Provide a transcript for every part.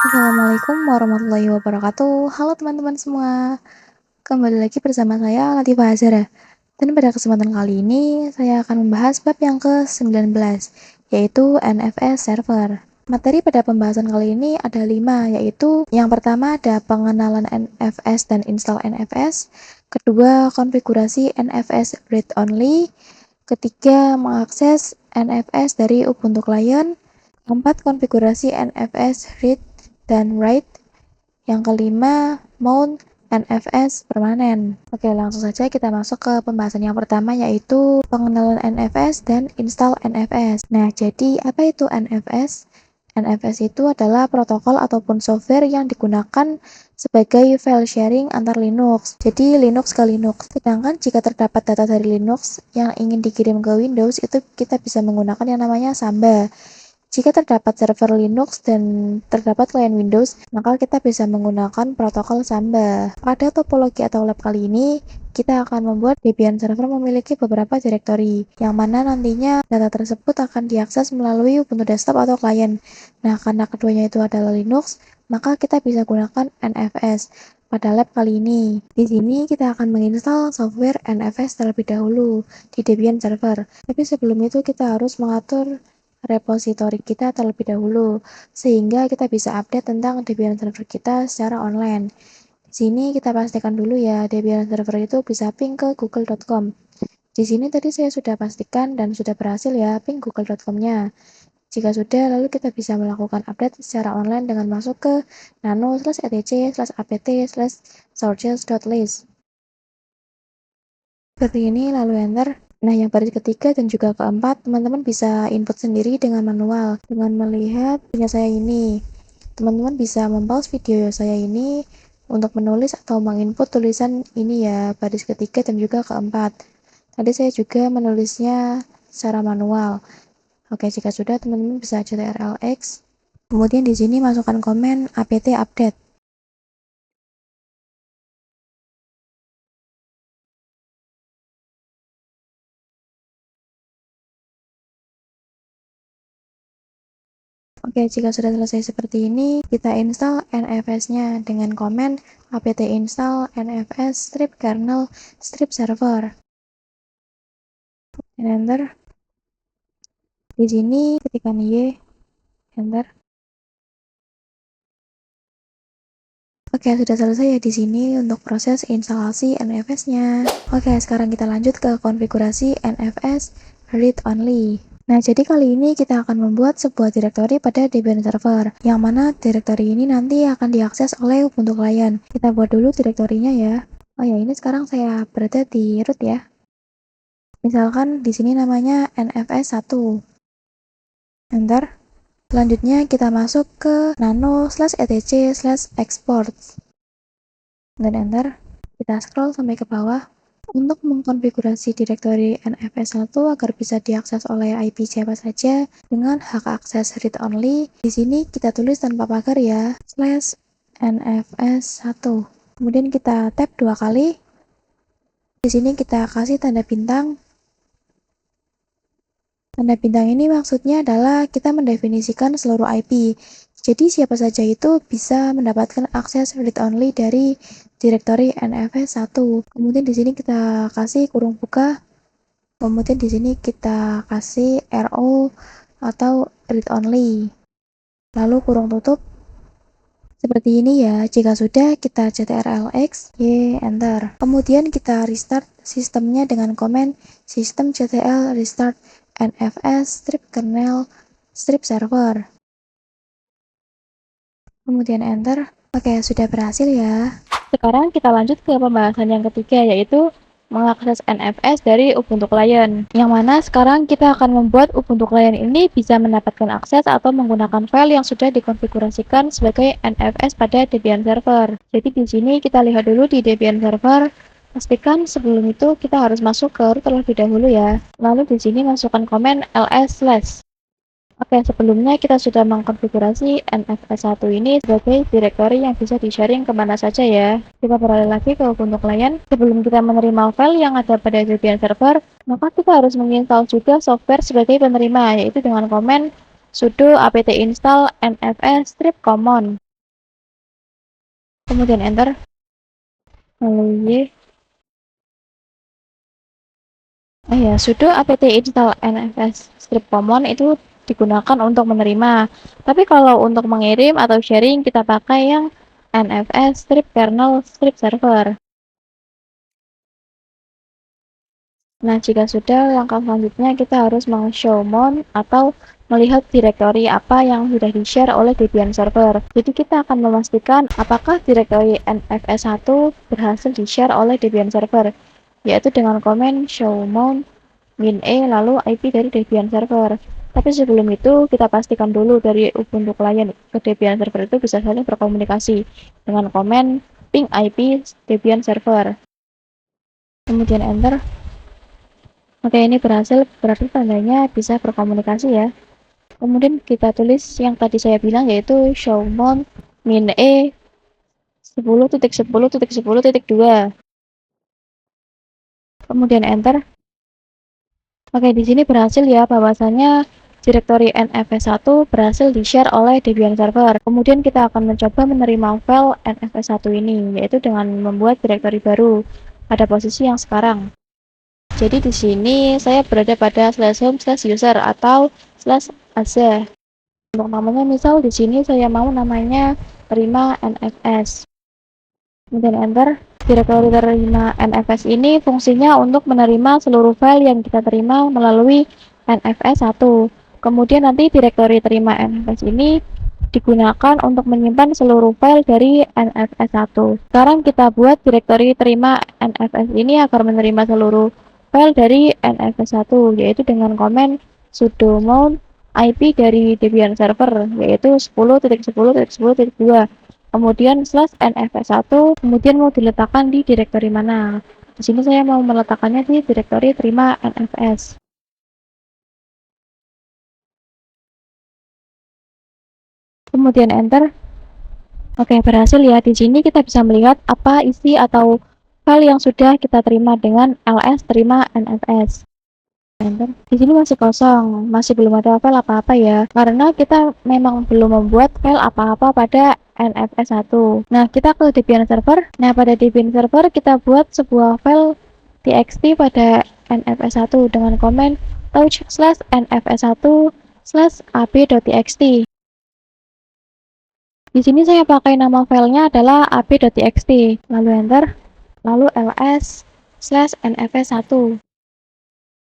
Assalamualaikum warahmatullahi wabarakatuh. Halo teman-teman semua. Kembali lagi bersama saya Latifah Azhara. Dan pada kesempatan kali ini saya akan membahas bab yang ke-19, yaitu NFS server. Materi pada pembahasan kali ini ada 5, yaitu yang pertama ada pengenalan NFS dan install NFS, kedua konfigurasi NFS read only, ketiga mengakses NFS dari Ubuntu Client, keempat konfigurasi NFS read dan write, yang kelima mount NFS permanen. Oke, langsung saja kita masuk ke pembahasan yang pertama, yaitu pengenalan NFS dan install NFS. Nah, jadi apa itu NFS? NFS itu adalah protokol ataupun software yang digunakan sebagai file sharing antar Linux. Jadi Linux ke Linux. Sedangkan jika terdapat data dari Linux yang ingin dikirim ke Windows, itu kita bisa menggunakan yang namanya Samba. Jika terdapat server Linux dan terdapat klien Windows, maka kita bisa menggunakan protokol Samba. Pada topologi atau lab kali ini, kita akan membuat Debian server memiliki beberapa direktori, yang mana nantinya data tersebut akan diakses melalui Ubuntu desktop atau klien. Nah, karena keduanya itu adalah Linux, maka kita bisa gunakan NFS pada lab kali ini. Di sini kita akan menginstal software NFS terlebih dahulu di Debian server. Tapi sebelum itu kita harus mengatur repositori kita terlebih dahulu, sehingga kita bisa update tentang Debian server kita secara online. Di sini kita pastikan dulu ya, Debian server itu bisa ping ke google.com. Di sini tadi saya sudah pastikan dan sudah berhasil ya ping google.com-nya. Jika sudah, lalu kita bisa melakukan update secara online dengan masuk ke nano/etc/apt/sources.list. Seperti ini, lalu enter. Nah, yang baris ketiga dan juga keempat, teman-teman bisa input sendiri dengan manual. Dengan melihat punya saya ini, teman-teman bisa mempause video saya ini untuk menulis atau menginput tulisan ini ya, baris ketiga dan juga keempat. Tadi saya juga menulisnya secara manual. Oke, jika sudah, teman-teman bisa ctrl-x. Kemudian di sini masukkan komen apt update. Oke, jika sudah selesai seperti ini, kita install NFS-nya dengan komen apt install nfs strip kernel strip server. Dan enter. Di sini ketikkan y, enter. Oke, sudah selesai ya di sini untuk proses instalasi NFS-nya. Oke, sekarang kita lanjut ke konfigurasi NFS read only. Nah, jadi kali ini kita akan membuat sebuah direktori pada Debian server, yang mana direktori ini nanti akan diakses oleh Ubuntu Client. Kita buat dulu direktorinya ya. Oh ya, ini sekarang saya berada di root ya. Misalkan di sini namanya NFS1. Enter. Selanjutnya kita masuk ke nano/etc/export. Dan enter. Kita scroll sampai ke bawah. Untuk mengkonfigurasi direktori NFS1 agar bisa diakses oleh IP siapa saja dengan hak akses read only, di sini kita tulis tanpa pagar ya, /nfs1. Kemudian kita tab 2 kali. Di sini kita kasih tanda bintang. Tanda bintang ini maksudnya adalah kita mendefinisikan seluruh IP. Jadi siapa saja itu bisa mendapatkan akses read only dari direktori NFS1. Kemudian di sini kita kasih kurung buka. Kemudian di sini kita kasih RO atau read only. Lalu kurung tutup. Seperti ini ya. Jika sudah, kita ctrl-x, y, enter. Kemudian kita restart sistemnya dengan komen systemctl restart nfs strip kernel strip server. Kemudian enter. Oke, sudah berhasil ya. Sekarang kita lanjut ke pembahasan yang ketiga, yaitu mengakses NFS dari Ubuntu Client. Yang mana sekarang kita akan membuat Ubuntu Client ini bisa mendapatkan akses atau menggunakan file yang sudah dikonfigurasikan sebagai NFS pada Debian server. Jadi di sini kita lihat dulu di Debian server. Pastikan sebelum itu kita harus masuk ke root terlebih dahulu ya. Lalu di sini masukkan komen ls/. Oke, sebelumnya kita sudah mengkonfigurasi NFS1 ini sebagai direktori yang bisa di-sharing kemana saja ya. Kita beralih lagi ke Ubuntu Client. Sebelum kita menerima file yang ada pada Debian server, maka kita harus menginstal juga software sebagai penerima, yaitu dengan komen sudo apt install nfs strip common. kemudian enter, lalu ya, sudo apt install nfs strip common itu digunakan untuk menerima. Tapi kalau untuk mengirim atau sharing kita pakai yang nfs strip kernel strip server. Nah, jika sudah, langkah selanjutnya kita harus meng-show mount atau melihat direktori apa yang sudah di-share oleh Debian server. Jadi kita akan memastikan apakah direktori nfs1 berhasil di-share oleh Debian server, yaitu dengan komen show mount min-e lalu IP dari Debian server. Tapi sebelum itu kita pastikan dulu dari Ubuntu client ke Debian server itu bisa saling berkomunikasi dengan komen ping IP Debian server. Kemudian enter. Oke, ini berhasil, berarti tandanya bisa berkomunikasi ya. Kemudian kita tulis yang tadi saya bilang yaitu show mount min-e 10.10.10.2. Kemudian enter. Oke, di sini berhasil ya bahwasannya direktori nfs1 berhasil di-share oleh Debian server. Kemudian kita akan mencoba menerima file nfs1 ini, yaitu dengan membuat direktori baru pada posisi yang sekarang. Jadi di sini saya berada pada /home/user atau /aza. Untuk namanya misal di sini saya mau namanya terima nfs. Kemudian enter. Direktori terima nfs ini fungsinya untuk menerima seluruh file yang kita terima melalui nfs1. Kemudian nanti direktori terima nfs ini digunakan untuk menyimpan seluruh file dari nfs1. Sekarang kita buat direktori terima nfs ini agar menerima seluruh file dari nfs1, yaitu dengan komen sudo mount IP dari Debian server, yaitu 10.10.10.2. Kemudian /nfs1, kemudian mau diletakkan di direktori mana. Di sini saya mau meletakkannya di direktori terima nfs. Kemudian enter. Oke, berhasil ya. Di sini kita bisa melihat apa isi atau file yang sudah kita terima dengan ls terima nfs. Enter. Di sini masih kosong, masih belum ada file apa-apa ya, karena kita memang belum membuat file apa-apa pada nfs1. Nah, kita ke Debian server. Nah, pada Debian server kita buat sebuah file txt pada nfs1 dengan komen touch/nfs1/ab.txt. Di sini saya pakai nama filenya adalah ab.txt, lalu enter, lalu ls/nfs1.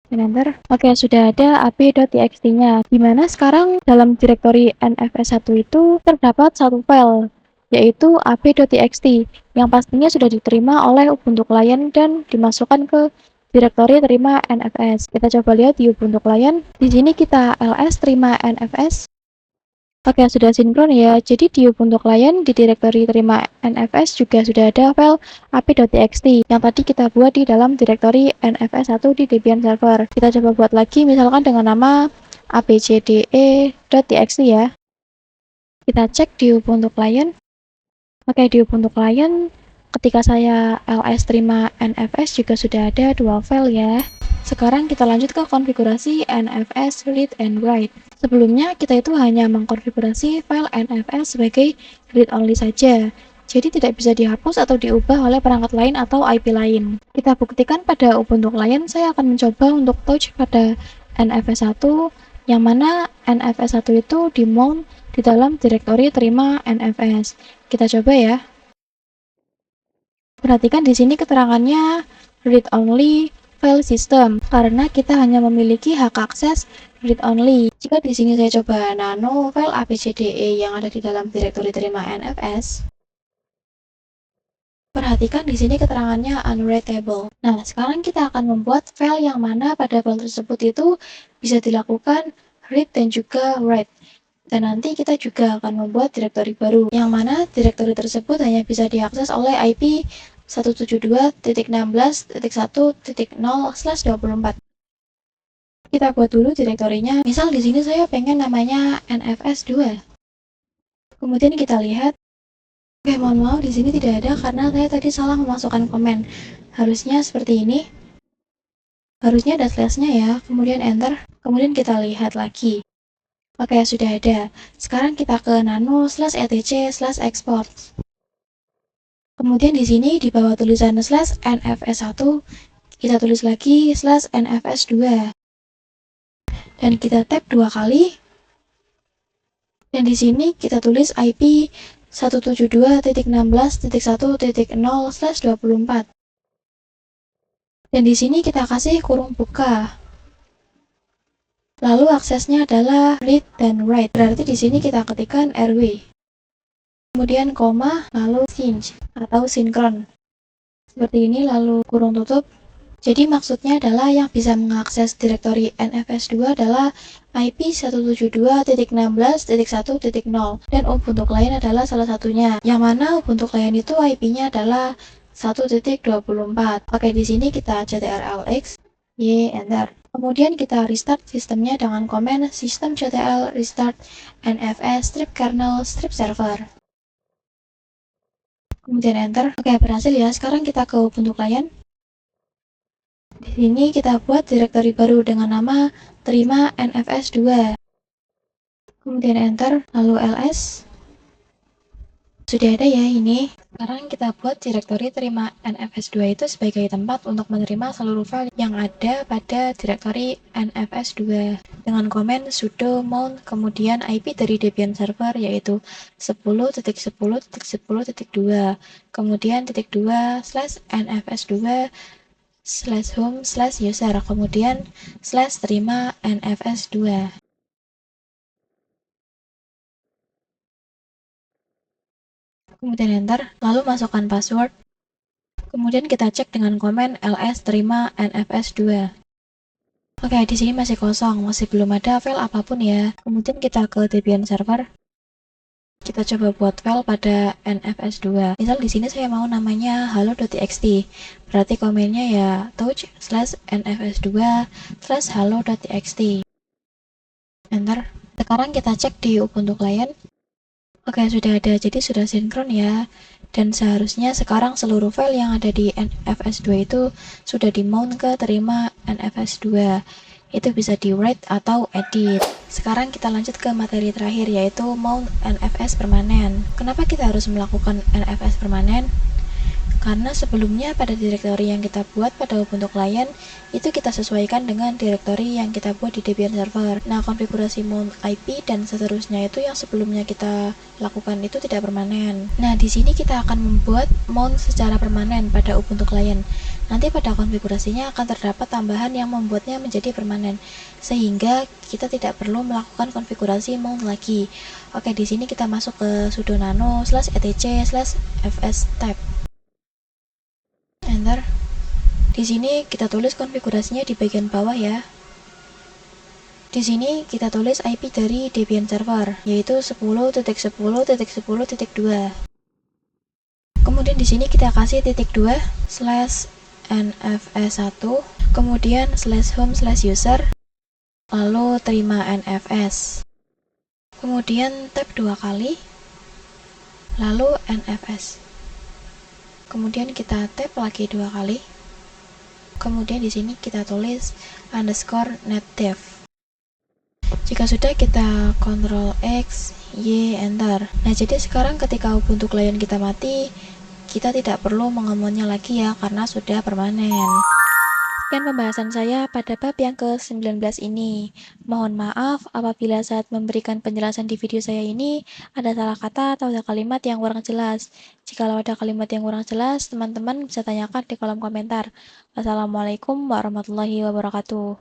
Dan enter. Oke, sudah ada ab.txt-nya. Dimana sekarang dalam direktori nfs1 itu terdapat satu file, yaitu ab.txt, yang pastinya sudah diterima oleh Ubuntu client dan dimasukkan ke direktori terima nfs. Kita coba lihat di Ubuntu client. Di sini kita ls terima nfs. Oke, sudah sinkron ya. Jadi di Ubuntu client di direktori terima nfs juga sudah ada file ab.txt yang tadi kita buat di dalam direktori nfs1 di Debian server. Kita coba buat lagi misalkan dengan nama abcde.txt ya. Kita cek di Ubuntu client. Oke, di Ubuntu client ketika saya ls terima nfs juga sudah ada dua file ya. Sekarang kita lanjut ke konfigurasi nfs read and write. Sebelumnya kita itu hanya mengkonfigurasi file nfs sebagai read only saja. Jadi tidak bisa dihapus atau diubah oleh perangkat lain atau IP lain. Kita buktikan pada Ubuntu client, saya akan mencoba untuk touch pada nfs1 yang mana nfs1 itu di mount di dalam direktori terima nfs. Kita coba ya. Perhatikan di sini keterangannya read only file system karena kita hanya memiliki hak akses read only. Jika di sini saya coba nano file abcde yang ada di dalam direktori terima nfs, perhatikan di sini keterangannya unreadable. Nah, sekarang kita akan membuat file yang mana pada file tersebut itu bisa dilakukan read dan juga write. Dan nanti kita juga akan membuat direktori baru, yang mana direktori tersebut hanya bisa diakses oleh IP 172.16.1.0/24. Kita buat dulu direktorinya. Misal di sini saya pengen namanya nfs2. Kemudian kita lihat. Oke, mohon maaf di sini tidak ada karena saya tadi salah memasukkan komen. Harusnya seperti ini. Harusnya ada slash-nya ya. Kemudian enter. Kemudian kita lihat lagi. Oke, sudah ada. Sekarang kita ke nano/etc/export. Kemudian di sini di bawah tulisan slash nfs1 kita tulis lagi slash nfs2 dan kita tap 2 kali. Dan di sini kita tulis IP 172.16.1.0/24. Dan di sini kita kasih kurung buka. Lalu aksesnya adalah read dan write. Berarti di sini kita ketikkan RW. Kemudian koma, lalu sync atau sinkron. Seperti ini, lalu kurung tutup. Jadi maksudnya adalah yang bisa mengakses direktori NFS2 adalah IP 172.16.1.0 dan Ubuntu Client adalah salah satunya. Yang mana Ubuntu Client itu IP-nya adalah 1.24. Oke, di sini kita ctrl-x, y, enter. Kemudian kita restart sistemnya dengan komen systemctl restart nfs strip kernel strip server. Kemudian enter. Oke, berhasil ya. Sekarang kita ke Ubuntu Client. Di sini kita buat direktori baru dengan nama terima nfs2. Kemudian enter, lalu ls. Sudah ada ya ini. Sekarang kita buat direktori terima nfs2 itu sebagai tempat untuk menerima seluruh file yang ada pada direktori nfs2 dengan komen sudo mount kemudian IP dari Debian server yaitu 10.10.10.2 kemudian /2/nfs2 /home/user kemudian /terima nfs2. Kemudian enter, lalu masukkan password. Kemudian kita cek dengan komen ls terima nfs2. Oke, di sini masih kosong, masih belum ada file apapun ya. Kemudian kita ke Debian server. Kita coba buat file pada nfs2. Misal di sini saya mau namanya halo.txt. Berarti komennya ya touch/nfs2/halo.txt. Enter. Sekarang kita cek di Ubuntu Client. Oke, sudah ada, jadi sudah sinkron ya. Dan seharusnya sekarang seluruh file yang ada di nfs2 itu sudah di mount ke terima nfs2. Itu bisa di write atau edit. Sekarang kita lanjut ke materi terakhir yaitu mount nfs permanen. Kenapa kita harus melakukan nfs permanen? Karena sebelumnya pada direktori yang kita buat pada Ubuntu Client itu kita sesuaikan dengan direktori yang kita buat di Debian server. Nah, konfigurasi mount IP dan seterusnya itu yang sebelumnya kita lakukan itu tidak permanen. Nah, di sini kita akan membuat mount secara permanen pada Ubuntu Client. Nanti pada konfigurasinya akan terdapat tambahan yang membuatnya menjadi permanen, sehingga kita tidak perlu melakukan konfigurasi mount lagi. Oke, di sini kita masuk ke sudo nano /etc/fs-type. Enter. Di sini kita tulis konfigurasinya di bagian bawah ya. Di sini kita tulis IP dari Debian server yaitu 10.10.10.2. Kemudian di sini kita kasih /2/nfs1 kemudian /home/user lalu terima nfs. Kemudian tab 2 kali lalu nfs. Kemudian kita tab lagi 2 kali. Kemudian di sini kita tulis _netdev. Jika sudah, kita Ctrl X, Y, enter. Nah, jadi sekarang ketika Ubuntu Client kita mati, kita tidak perlu mengemonnya lagi ya, karena sudah permanen. Sekian pembahasan saya pada bab yang ke-19 ini. Mohon maaf apabila saat memberikan penjelasan di video saya ini ada salah kata atau ada kalimat yang kurang jelas. Jikalau ada kalimat yang kurang jelas, teman-teman bisa tanyakan di kolom komentar. Wassalamualaikum warahmatullahi wabarakatuh.